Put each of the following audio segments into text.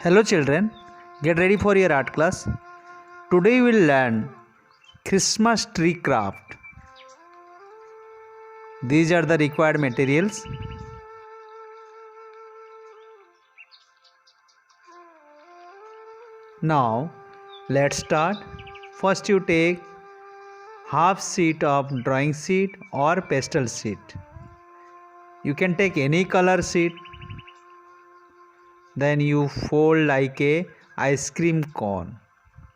Hello children, get ready for your art class. Today we will learn Christmas tree craft. These are the required materials. Now let's start. First you take half sheet of drawing sheet or pastel sheet. You can take any color sheet. Then you fold like a ice cream cone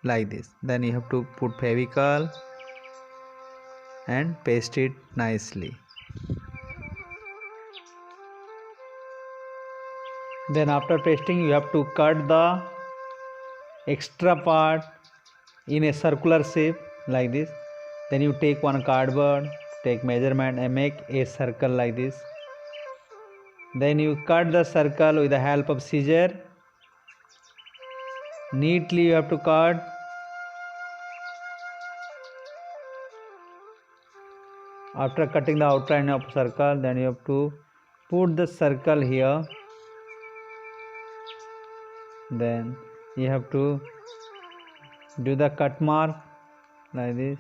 like this. Then you have to put Fevicol and paste it nicely. Then after pasting you have to cut the extra part in a circular shape like this. Then you take one cardboard, take measurement and make a circle like this. Then you cut the circle with the help of scissor. Neatly you have to cut. After cutting the outline of circle, then you have to put the circle here. Then you have to do the cut mark like this.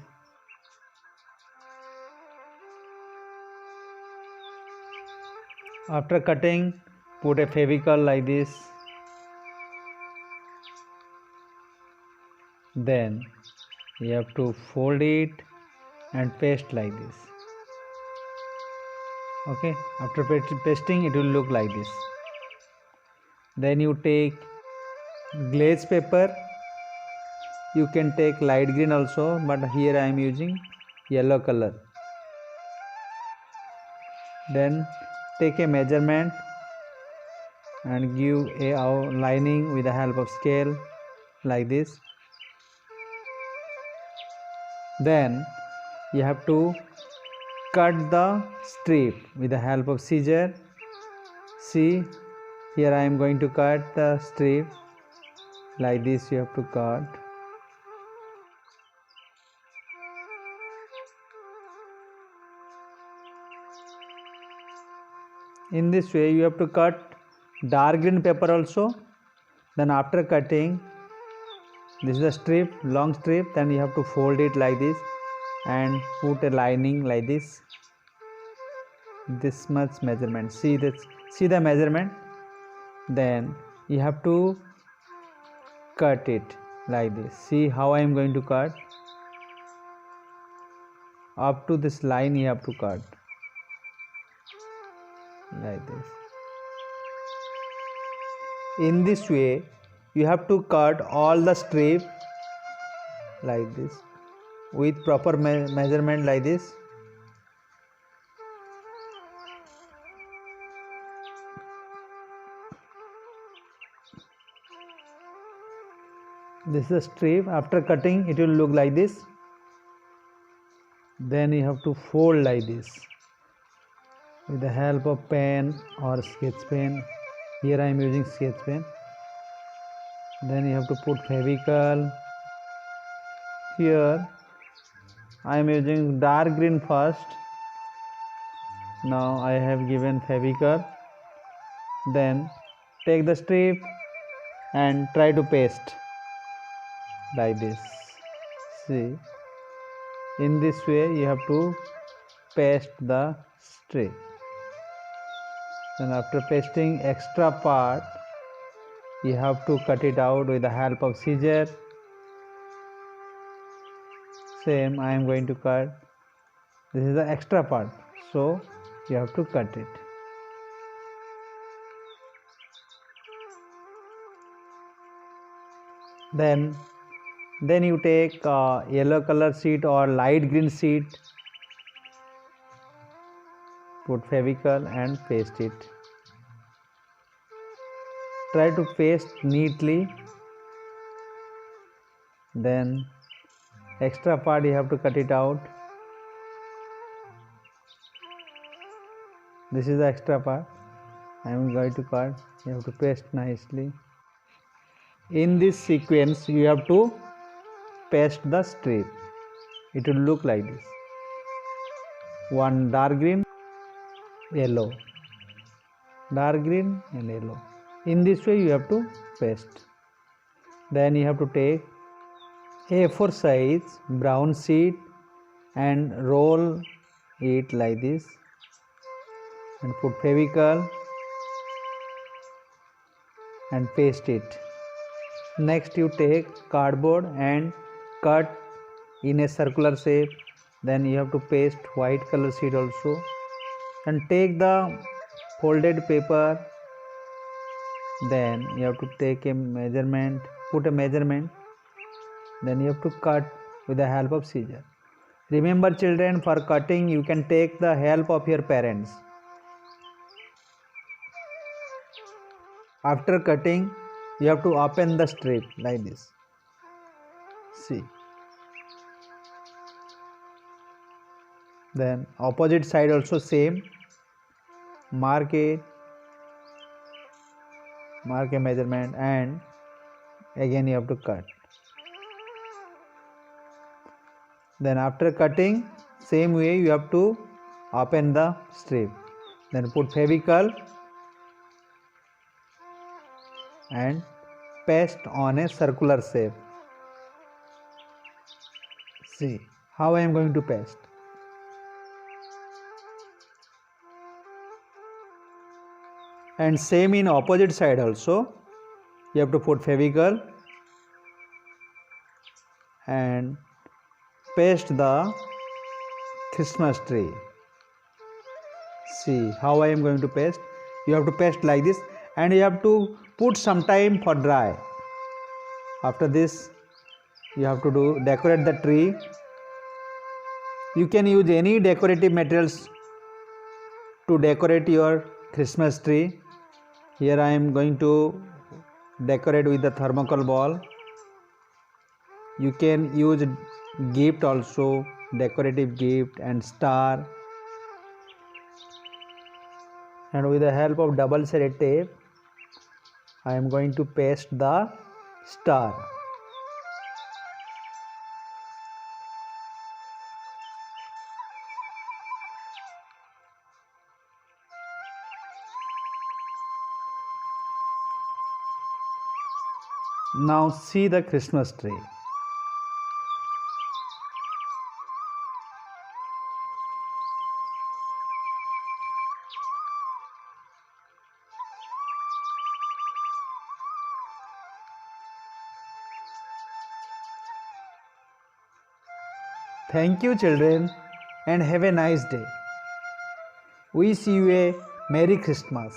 After cutting, put a Fevicol like this. Then you have to fold it and paste like this. Okay, after pasting it will look like this. Then you take glaze paper. You can take light green also, but here I am using yellow color. Then take a measurement and give a lining with the help of scale like this. Then you have to cut the strip with the help of scissor. See, here I am going to cut the strip like this. You have to cut. In this way you have to cut dark green paper also. Then after cutting, this is the strip, long strip, then you have to fold it like this and put a lining like this much measurement. See the measurement. Then you have to cut it like this. See how I am going to cut. Up to this line you have to cut like this. In this way you have to cut all the strip like this with proper measurement like this. This is a strip. After cutting it will look like this. Then you have to fold like this with the help of pen or sketch pen. Here I am using sketch pen. Then you have to put Fevicol. Here I am using dark green first. Now I have given Fevicol. Then take the strip and try to paste like this. See, in this way you have to paste the strip. Then after pasting extra part, you have to cut it out with the help of scissor. Same I am going to cut. This is the extra part, so you have to cut it. Then you take yellow color sheet or light green sheet, put Fevicol and paste it. Try to paste neatly. Then extra part you have to cut it out. This is the extra part I am going to cut. You have to paste nicely. In this sequence you have to paste the strip. It will look like this. One dark green, yellow, dark green and yellow. In this way you have to paste. Then you have to take A4 size brown sheet and roll it like this and put Fevicol and paste it. Next you take cardboard and cut in a circular shape. Then you have to paste white color sheet also, and take the folded paper. Then you have to take a measurement, put a measurement. Then you have to cut with the help of scissors. Remember children, for cutting you can take the help of your parents. After cutting you have to open the strip like this. See. Then opposite side also same. Mark a measurement and again you have to cut. Then after cutting, same way you have to open the strip. Then put Fevicol and paste on a circular shape. See how I am going to paste. And same in opposite side also. You have to put Fevicol and paste the Christmas tree. See how I am going to paste. You have to paste like this and you have to put some time for dry. After this you have to decorate the tree. You can use any decorative materials to decorate your Christmas tree. Here I am going to decorate with the thermocol ball. You can use gift also, decorative gift and star. And with the help of double-sided tape, I am going to paste the star. Now see the Christmas tree. Thank you children and have a nice day. Wish you a Merry Christmas.